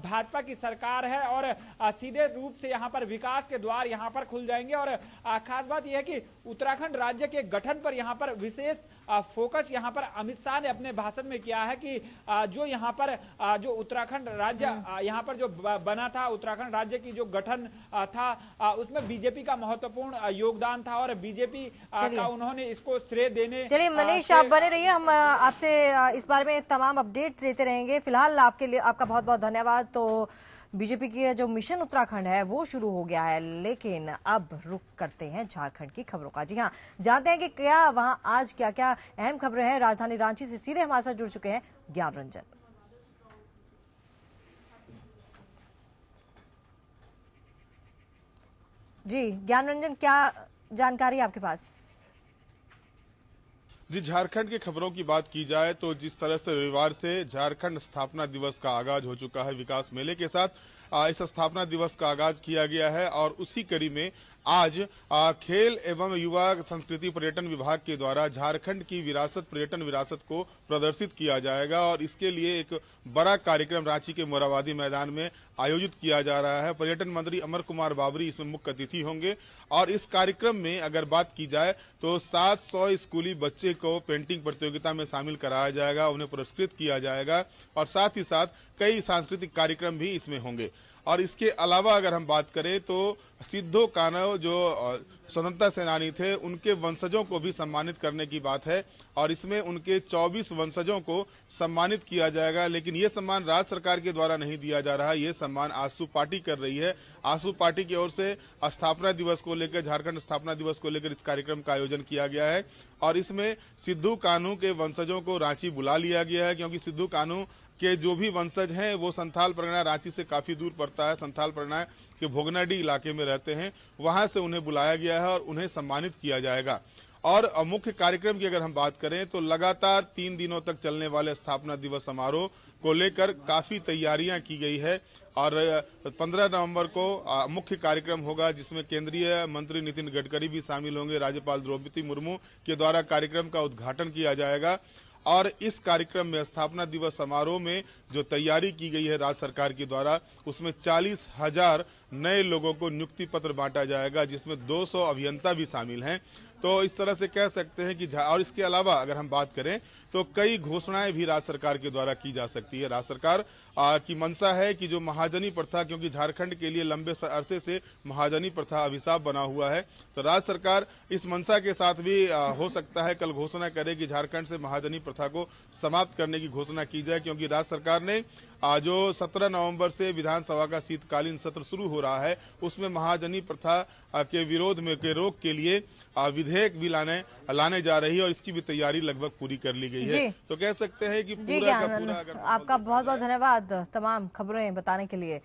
भाजपा की सरकार है और सीधे रूप से यहां पर विकास के द्वार यहां पर खुल जाएंगे। और खास बात यह है कि उत्तराखंड राज्य के गठन पर यहां पर विशेष फोकस यहां पर अमित शाह ने अपने भाषण में किया है कि जो यहां पर जो उत्तराखंड राज्य यहां पर जो बना था, उत्तराखंड राज्य की जो गठन था उसमें बीजेपी का महत्वपूर्ण योगदान था और बीजेपी का उन्होंने इसको श्रेय देने। चलिए मनीष, आप बने रहिए, हम आपसे इस बारे में तमाम अपडेट देते रहेंगे। फिलहाल आपके लिए आपका बहुत बहुत धन्यवाद। तो बीजेपी की जो मिशन उत्तराखंड है वो शुरू हो गया है, लेकिन अब रुक करते हैं झारखंड की खबरों का। जी हाँ, जानते हैं कि क्या वहां आज क्या क्या अहम खबरें हैं। राजधानी रांची से सीधे हमारे साथ जुड़ चुके हैं ज्ञान रंजन। जी ज्ञान रंजन, क्या जानकारी आपके पास? जी, झारखंड की खबरों की बात की जाए तो जिस तरह से रविवार से झारखंड स्थापना दिवस का आगाज हो चुका है विकास मेले के साथ, इस स्थापना दिवस का आगाज किया गया है और उसी कड़ी में आज खेल एवं युवा संस्कृति पर्यटन विभाग के द्वारा झारखंड की विरासत पर्यटन विरासत को प्रदर्शित किया जाएगा और इसके लिए एक बड़ा कार्यक्रम रांची के मोराबादी मैदान में आयोजित किया जा रहा है। पर्यटन मंत्री अमर कुमार बावरी इसमें मुख्य अतिथि होंगे और इस कार्यक्रम में अगर बात की जाए तो 700 स्कूली बच्चे को पेंटिंग प्रतियोगिता में शामिल कराया जाएगा, उन्हें पुरस्कृत किया जाएगा और साथ ही साथ कई सांस्कृतिक कार्यक्रम भी इसमें होंगे। और इसके अलावा अगर हम बात करें तो सिद्धो कान्हू जो स्वतंत्रता सेनानी थे उनके वंशजों को भी सम्मानित करने की बात है और इसमें उनके 24 वंशजों को सम्मानित किया जाएगा। लेकिन ये सम्मान राज्य सरकार के द्वारा नहीं दिया जा रहा, ये सम्मान आजसू पार्टी कर रही है। आजसू पार्टी की ओर से स्थापना दिवस को लेकर, झारखंड स्थापना दिवस को लेकर इस कार्यक्रम का आयोजन किया गया है और इसमें सिद्धू कान्हू के वंशजों को रांची बुला लिया गया है क्योंकि सिद्धू कान्हू के जो भी वंशज हैं वो संथाल परगना रांची से काफी दूर पड़ता है, संथाल परगना के भोगनाडीह इलाके में रहते हैं, वहां से उन्हें बुलाया गया है और उन्हें सम्मानित किया जाएगा। और मुख्य कार्यक्रम की अगर हम बात करें तो लगातार 3 दिनों तक चलने वाले स्थापना दिवस समारोह को लेकर काफी तैयारियां की गई है और 15 नवंबर को मुख्य कार्यक्रम होगा जिसमें केंद्रीय मंत्री नितिन गडकरी भी शामिल होंगे। राज्यपाल द्रौपदी मुर्मू के द्वारा कार्यक्रम का उद्घाटन किया जाएगा और इस कार्यक्रम में स्थापना दिवस समारोह में जो तैयारी की गई है राज्य सरकार के द्वारा उसमें 40,000 नए लोगों को नियुक्ति पत्र बांटा जाएगा जिसमें 200 अभियंता भी शामिल हैं। तो इस तरह से कह सकते हैं कि और इसके अलावा अगर हम बात करें तो कई घोषणाएं भी राज्य सरकार के द्वारा की जा सकती है। राज्य सरकार की मंशा है कि जो महाजनी प्रथा, क्योंकि झारखंड के लिए लंबे अरसे से महाजनी प्रथा अभिशाप बना हुआ है, तो राज्य सरकार इस मंशा के साथ भी हो सकता है कल घोषणा करे कि झारखंड से महाजनी प्रथा को समाप्त करने की घोषणा की जाए क्योंकि राज्य सरकार ने जो 17 नवंबर से विधानसभा का शीतकालीन सत्र शुरू हो रहा है उसमें महाजनी प्रथा के विरोध में के रोक के लिए विधेयक भी लाने जा रही है और इसकी भी तैयारी लगभग पूरी कर ली गई है। तो कह सकते हैं कि पूरा का पूरा अगर आपका बहुत बहुत धन्यवाद तमाम खबरें बताने के लिए।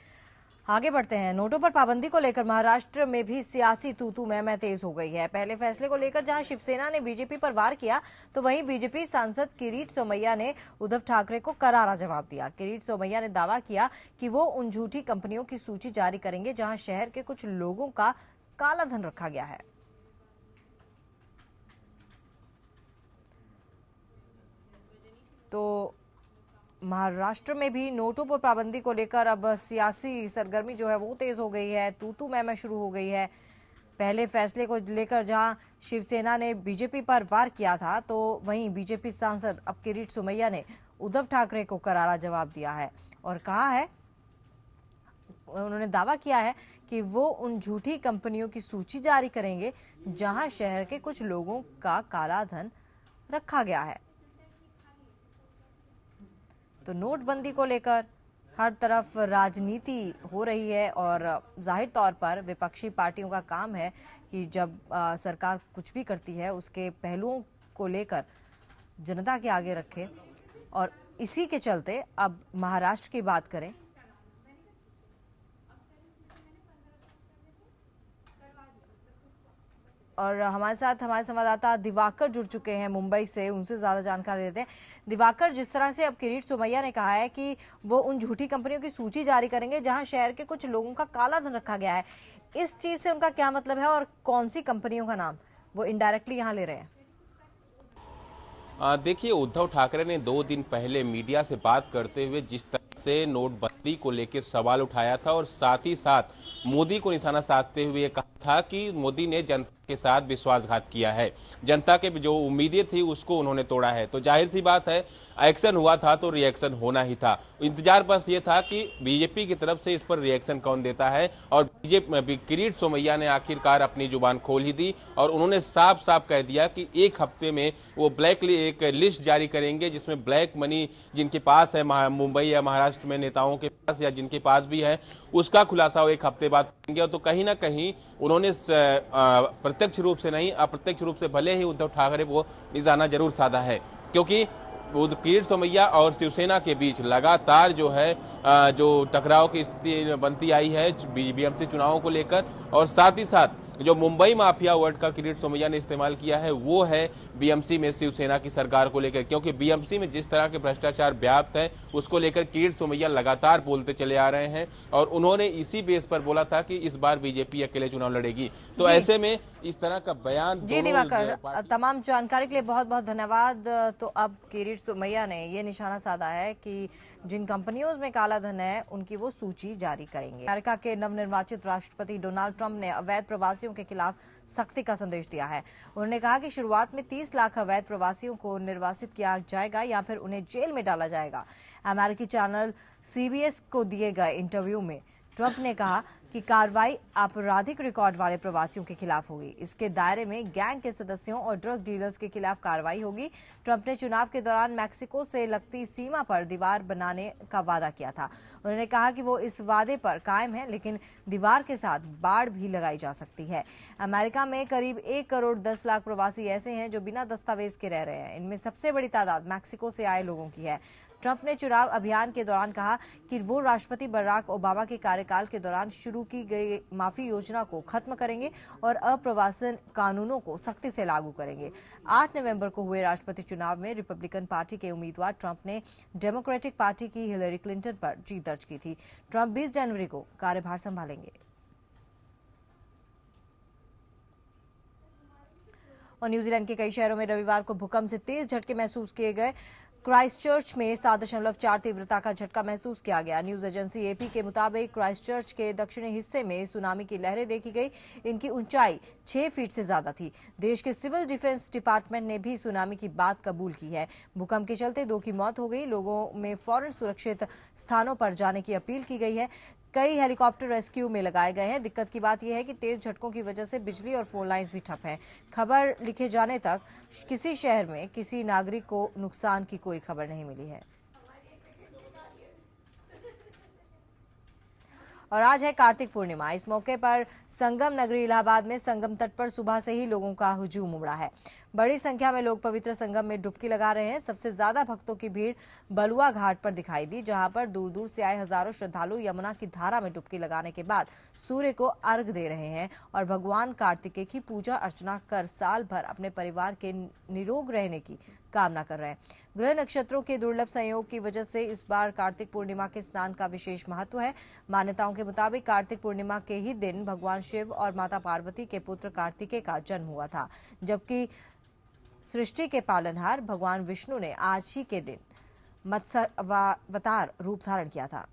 आगे बढ़ते हैं। नोटों पर पाबंदी को लेकर महाराष्ट्र में भी सियासी तू-तू मैं तेज हो गई है। पहले फैसले को लेकर जहां शिवसेना ने बीजेपी पर वार किया तो वहीं बीजेपी सांसद किरीट सोमैया ने उद्धव ठाकरे को करारा जवाब दिया। किरीट सोमैया ने दावा किया कि वो उन झूठी कंपनियों की सूची जारी करेंगे जहां शहर के कुछ लोगों का काला धन रखा गया है। तो महाराष्ट्र में भी नोटों पर पाबंदी को लेकर अब सियासी सरगर्मी जो है वो तेज हो गई है, तू-तू मैं शुरू हो गई है। पहले फैसले को लेकर जहां शिवसेना ने बीजेपी पर वार किया था, तो वहीं बीजेपी सांसद अब किरीट सोमैया ने उद्धव ठाकरे को करारा जवाब दिया है और कहा है, उन्होंने दावा किया है कि वो उन झूठी कंपनियों की सूची जारी करेंगे जहां शहर के कुछ लोगों का काला धन रखा गया है। तो नोटबंदी को लेकर हर तरफ राजनीति हो रही है और जाहिर तौर पर विपक्षी पार्टियों का काम है कि जब सरकार कुछ भी करती है उसके पहलुओं को लेकर जनता के आगे रखे। और इसी के चलते अब महाराष्ट्र की बात करें, और हमारे साथ हमारे संवाददाता दिवाकर जुड़ चुके हैं मुंबई से, उनसे ज्यादा जानकारी लेते हैं। दिवाकर, जिस तरह से अब किरीट सोमैया ने कहा है कि वो उन झूठी कंपनियों की सूची जारी करेंगे जहां शहर के कुछ लोगों का काला धन रखा गया है, इस चीज से उनका क्या मतलब है और कौन सी कंपनियों का नाम वो इनडायरेक्टली यहाँ ले रहे हैं? देखिए, उद्धव ठाकरे ने 2 दिन पहले मीडिया से बात करते हुए जिस तरह से नोटबंदी को लेकर सवाल उठाया था और साथ ही साथ मोदी को निशाना साधते हुए कहा था कि मोदी ने जनता के साथ विश्वासघात किया है, जनता के जो उम्मीदें थी उसको उन्होंने तोड़ा है। तो जाहिर सी बात है, एक्शन हुआ था तो रिएक्शन होना ही था। इंतजार बस ये था कि बीजेपी की तरफ से इस पर रिएक्शन कौन देता है, और बीजेपी किरीट सोमैया ने आखिरकार अपनी जुबान खोल ही दी और उन्होंने साफ साफ कह दिया कि 1 हफ्ते में वो एक लिस्ट जारी करेंगे जिसमें ब्लैक मनी जिनके पास है मुंबई या महाराष्ट्र में नेताओं के पास या जिनके पास भी है उसका खुलासा वो 1 हफ्ते बाद करेंगे। तो कहीं ना कहीं उन्होंने प्रत्यक्ष रूप से नहीं, अप्रत्यक्ष रूप से भले ही उद्धव ठाकरे को निशाना जरूर साधा है, क्योंकि किरीट सोमैया और शिवसेना के बीच लगातार जो है जो टकराव की स्थिति बनती आई है बीएमसी चुनावों को लेकर, और साथ ही साथ जो मुंबई माफिया वर्ड का किरीट सोमैया ने इस्तेमाल किया है वो है बीएमसी में शिवसेना की सरकार को लेकर, क्योंकि बीएमसी में जिस तरह के भ्रष्टाचार व्याप्त है उसको लेकर किरीट सोमैया लगातार बोलते चले आ रहे हैं और उन्होंने इसी बेस पर बोला था कि इस बार बीजेपी अकेले चुनाव लड़ेगी। तो ऐसे में इस तरह का बयान जी दिवाकर, तमाम जानकारी के लिए बहुत बहुत धन्यवाद। तो अब किरीट सोमैया ने ये निशाना साधा है कि जिन कंपनियों में काला धन है उनकी वो सूची जारी करेंगे। अमेरिका के नवनिर्वाचित राष्ट्रपति डोनाल्ड ट्रंप ने अवैध प्रवासियों के खिलाफ सख्ती का संदेश दिया है। उन्होंने कहा कि शुरुआत में 30 लाख अवैध प्रवासियों को निर्वासित किया जाएगा या फिर उन्हें जेल में डाला जाएगा। अमेरिकी चैनल CBS को दिए गए इंटरव्यू में ट्रंप ने कहा कि कार्रवाई आपराधिक रिकॉर्ड वाले प्रवासियों के खिलाफ होगी। इसके दायरे में गैंग के सदस्यों और ड्रग डीलर्स के खिलाफ कार्रवाई होगी। ट्रंप ने चुनाव के दौरान मैक्सिको से लगती सीमा पर दीवार बनाने का वादा किया था। उन्होंने कहा कि वो इस वादे पर कायम है, लेकिन दीवार के साथ बाड़ भी लगाई जा सकती है। अमेरिका में करीब 1 करोड़ 10 लाख प्रवासी ऐसे हैं जो बिना दस्तावेज के रह रहे हैं। इनमें सबसे बड़ी तादाद मैक्सिको से आए लोगों की है। ट्रंप ने चुनाव अभियान के दौरान कहा कि वो राष्ट्रपति बराक ओबामा के कार्यकाल के दौरान शुरू की गई माफी योजना को खत्म करेंगे और अप्रवासन कानूनों को सख्ती से लागू करेंगे। 8 नवंबर को हुए राष्ट्रपति चुनाव में रिपब्लिकन पार्टी के उम्मीदवार ट्रंप ने डेमोक्रेटिक पार्टी की हिलरी क्लिंटन पर जीत दर्ज की थी। ट्रंप 20 जनवरी को कार्यभार संभालेंगे। और न्यूजीलैंड के कई शहरों में रविवार को भूकंप से तेज झटके महसूस किए गए। क्राइस्टचर्च में 7.4 तीव्रता का झटका महसूस किया गया। न्यूज एजेंसी AP के मुताबिक क्राइस्टचर्च के दक्षिणी हिस्से में सुनामी की लहरें देखी गई। इनकी ऊंचाई 6 फीट से ज्यादा थी। देश के सिविल डिफेंस डिपार्टमेंट ने भी सुनामी की बात कबूल की है। भूकंप के चलते 2 की मौत हो गई। लोगों में फौरन सुरक्षित स्थानों पर जाने की अपील की गई है। कई हेलीकॉप्टर रेस्क्यू में लगाए गए हैं। दिक्कत की बात यह है कि तेज झटकों की वजह से बिजली और फोन लाइंस भी ठप हैं। खबर लिखे जाने तक किसी शहर में किसी नागरिक को नुकसान की कोई खबर नहीं मिली है। और आज है कार्तिक पूर्णिमा। इस मौके पर संगम नगरी इलाहाबाद में संगम तट पर सुबह से ही लोगों का हुजूम उमड़ा है। बड़ी संख्या में लोग पवित्र संगम में डुबकी लगा रहे हैं। सबसे ज्यादा भक्तों की भीड़ बलुआ घाट पर दिखाई दी, जहां पर दूर दूर से आए हजारों श्रद्धालु यमुना की धारा में डुबकी लगाने के बाद सूर्य को अर्घ दे रहे हैं और भगवान कार्तिकेय की पूजा अर्चना कर साल भर अपने परिवार के निरोग रहने की कामना कर रहे हैं। ग्रह नक्षत्रों के दुर्लभ संयोग की वजह से इस बार कार्तिक पूर्णिमा के स्नान का विशेष महत्व है। मान्यताओं के मुताबिक कार्तिक पूर्णिमा के ही दिन भगवान शिव और माता पार्वती के पुत्र कार्तिकेय का जन्म हुआ था, जबकि सृष्टि के पालनहार भगवान विष्णु ने आज ही के दिन मत्स्यावतार रूप धारण किया था।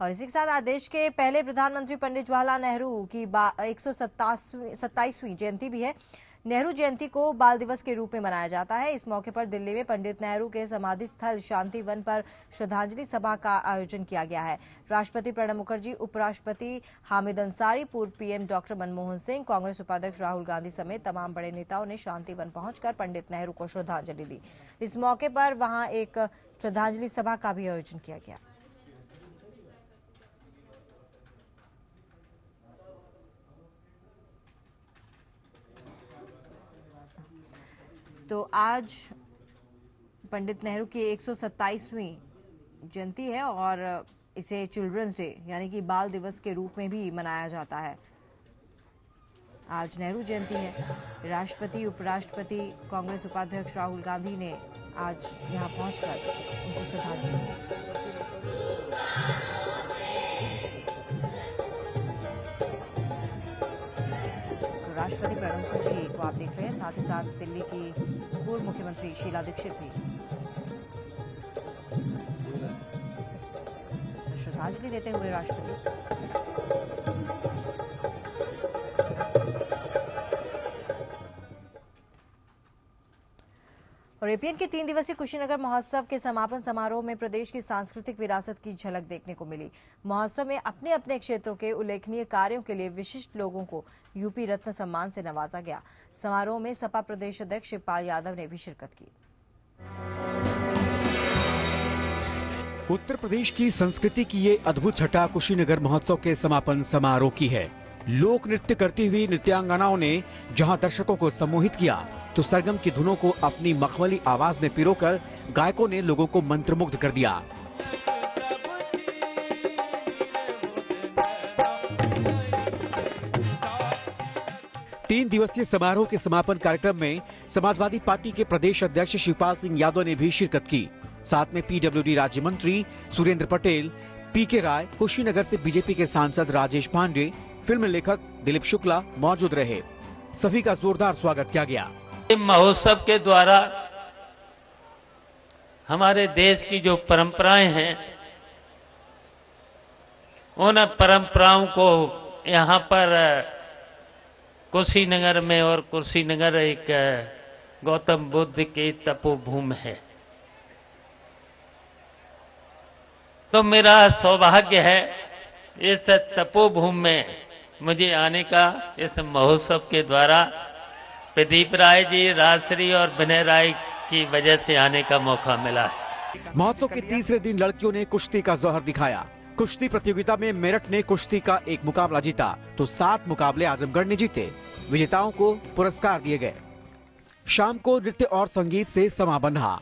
और इसी के साथ आज देश के पहले प्रधानमंत्री पंडित जवाहरलाल नेहरू की 127वीं जयंती भी है। नेहरू जयंती को बाल दिवस के रूप में मनाया जाता है। इस मौके पर दिल्ली में पंडित नेहरू के समाधि स्थल शांति वन पर श्रद्धांजलि सभा का आयोजन किया गया है। राष्ट्रपति प्रणब मुखर्जी, उपराष्ट्रपति हामिद अंसारी, पूर्व पीएम डॉक्टर मनमोहन सिंह, कांग्रेस उपाध्यक्ष राहुल गांधी समेत तमाम बड़े नेताओं ने शांति वन पहुंचकर पंडित नेहरू को श्रद्धांजलि दी। इस मौके पर वहां एक श्रद्धांजलि सभा का भी आयोजन किया गया। तो आज पंडित नेहरू की 127वीं जयंती है और इसे चिल्ड्रंस डे यानी कि बाल दिवस के रूप में भी मनाया जाता है। आज नेहरू जयंती है। राष्ट्रपति, उपराष्ट्रपति, कांग्रेस उपाध्यक्ष राहुल गांधी ने आज यहां पहुंचकर उनको श्रद्धांजलि दी। राष्ट्रपति प्रणब मुखर्जी को आप देख रहे हैं, साथ ही साथ दिल्ली की पूर्व मुख्यमंत्री शीला दीक्षित भी श्रद्धांजलि देते हुए राष्ट्रपति। और एपीएन के 3 दिवसीय कुशीनगर महोत्सव के समापन समारोह में प्रदेश की सांस्कृतिक विरासत की झलक देखने को मिली। महोत्सव में अपने अपने क्षेत्रों के उल्लेखनीय कार्यों के लिए विशिष्ट लोगों को यूपी रत्न सम्मान से नवाजा गया। समारोह में सपा प्रदेश अध्यक्ष शिवपाल यादव ने भी शिरकत की। उत्तर प्रदेश की संस्कृति की ये अद्भुत छटा कुशीनगर महोत्सव के समापन समारोह की है। लोक नृत्य करती हुई नृत्यांगनाओं ने जहां दर्शकों को सम्मोहित किया, तो सरगम की धुनों को अपनी मखमली आवाज में पिरोकर गायकों ने लोगों को मंत्रमुग्ध कर दिया। तीन दिवसीय समारोह के समापन कार्यक्रम में समाजवादी पार्टी के प्रदेश अध्यक्ष शिवपाल सिंह यादव ने भी शिरकत की। साथ में पीडब्ल्यूडी राज्य मंत्री सुरेंद्र पटेल, पीके राय, कुशीनगर से बीजेपी के सांसद राजेश पांडे, फिल्म लेखक दिलीप शुक्ला मौजूद रहे। सभी का जोरदार स्वागत किया गया। महोत्सव के द्वारा हमारे देश की जो परंपराएं हैं, उन परंपराओं को यहाँ पर कुशीनगर में, और कुशीनगर एक गौतम बुद्ध की तपोभूमि है, तो मेरा सौभाग्य है इस तपोभूमि में मुझे आने का। इस महोत्सव के द्वारा प्रदीप राय जी, राजश्री और विनय राय की वजह से आने का मौका मिला है। महोत्सव के तीसरे दिन लड़कियों ने कुश्ती का जौहर दिखाया। कुश्ती प्रतियोगिता में मेरठ ने कुश्ती का एक मुकाबला जीता, तो 7 मुकाबले आजमगढ़ ने जीते। विजेताओं को पुरस्कार दिए गए। शाम को नृत्य और संगीत से समा बंधा।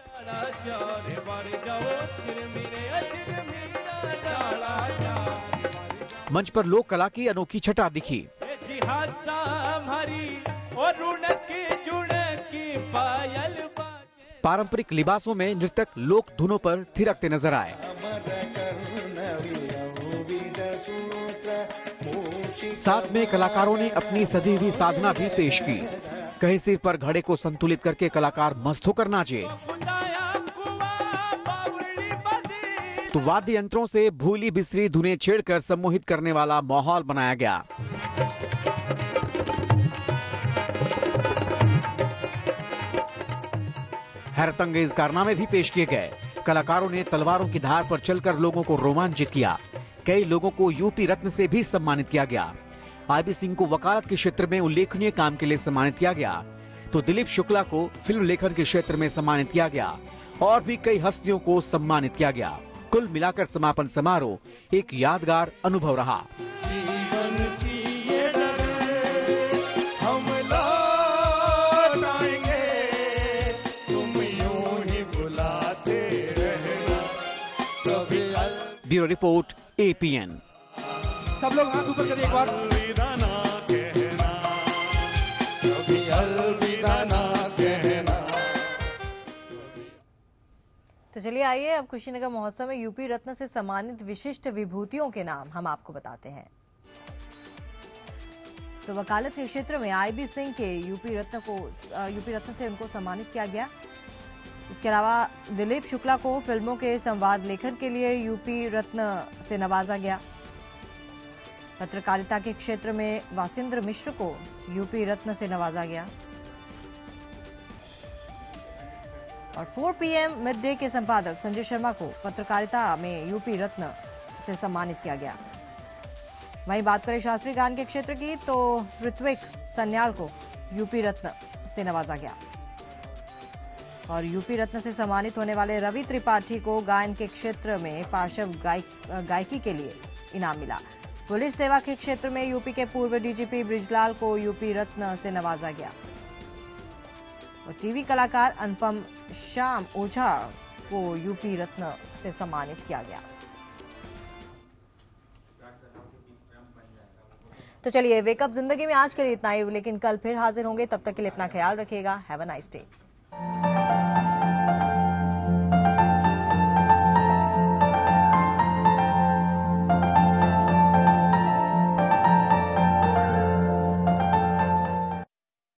मंच पर लोक कला की अनोखी छटा दिखी। पारंपरिक लिबासों में नर्तक लोक धुनों पर थिरकते नजर आए। साथ में कलाकारों ने अपनी सधी हुई साधना भी पेश की। कहीं सिर पर घड़े को संतुलित करके कलाकार मस्त होकर नाचे, तो वाद्य यंत्रों से भूली बिसरी धुनें छेड़कर सम्मोहित करने वाला माहौल बनाया गया। हैरतअंगेज कारनामे भी पेश किए गए। कलाकारों ने तलवारों की धार पर चलकर लोगों को रोमांचित किया। कई लोगों को यूपी रत्न से भी सम्मानित किया गया। आईबी सिंह को वकालत के क्षेत्र में उल्लेखनीय काम के लिए सम्मानित किया गया, तो दिलीप शुक्ला को फिल्म लेखन के क्षेत्र में सम्मानित किया गया और भी कई हस्तियों को सम्मानित किया गया। कुल मिलाकर समापन समारोह एक यादगार अनुभव रहा। Bureau report APN. सब लोग हाथ ऊपर करिए एक बार। तो चलिए आइए अब कुशीनगर महोत्सव में यूपी रत्न से सम्मानित विशिष्ट विभूतियों के नाम हम आपको बताते हैं। तो वकालत के क्षेत्र में आईबी सिंह के यूपी रत्न से उनको सम्मानित किया गया। इसके अलावा दिलीप शुक्ला को फिल्मों के संवाद लेखन के लिए यूपी रत्न से नवाजा गया। पत्रकारिता के क्षेत्र में वासिंद्र मिश्र को यूपी रत्न से नवाजा गया। और 4 PM मिड डे के संपादक संजय शर्मा को पत्रकारिता में यूपी रत्न से सम्मानित किया गया। वहीं बात करें शास्त्रीय गान के क्षेत्र की तो ऋत्विक सन्याल को यूपी रत्न से नवाजा गया। और यूपी रत्न से सम्मानित होने वाले रवि त्रिपाठी को गायन के क्षेत्र में पार्श्व गायकी के लिए इनाम मिला। पुलिस सेवा के क्षेत्र में यूपी के पूर्व डीजीपी बृजलाल को यूपी रत्न से नवाजा गया। और टीवी कलाकार अनुपम श्याम ओझा को यूपी रत्न से सम्मानित किया गया। तो चलिए, वेकअप जिंदगी में आज के लिए इतना ही, लेकिन कल फिर हाजिर होंगे। तब तक के लिए अपना ख्याल रखिएगा। Have a nice day.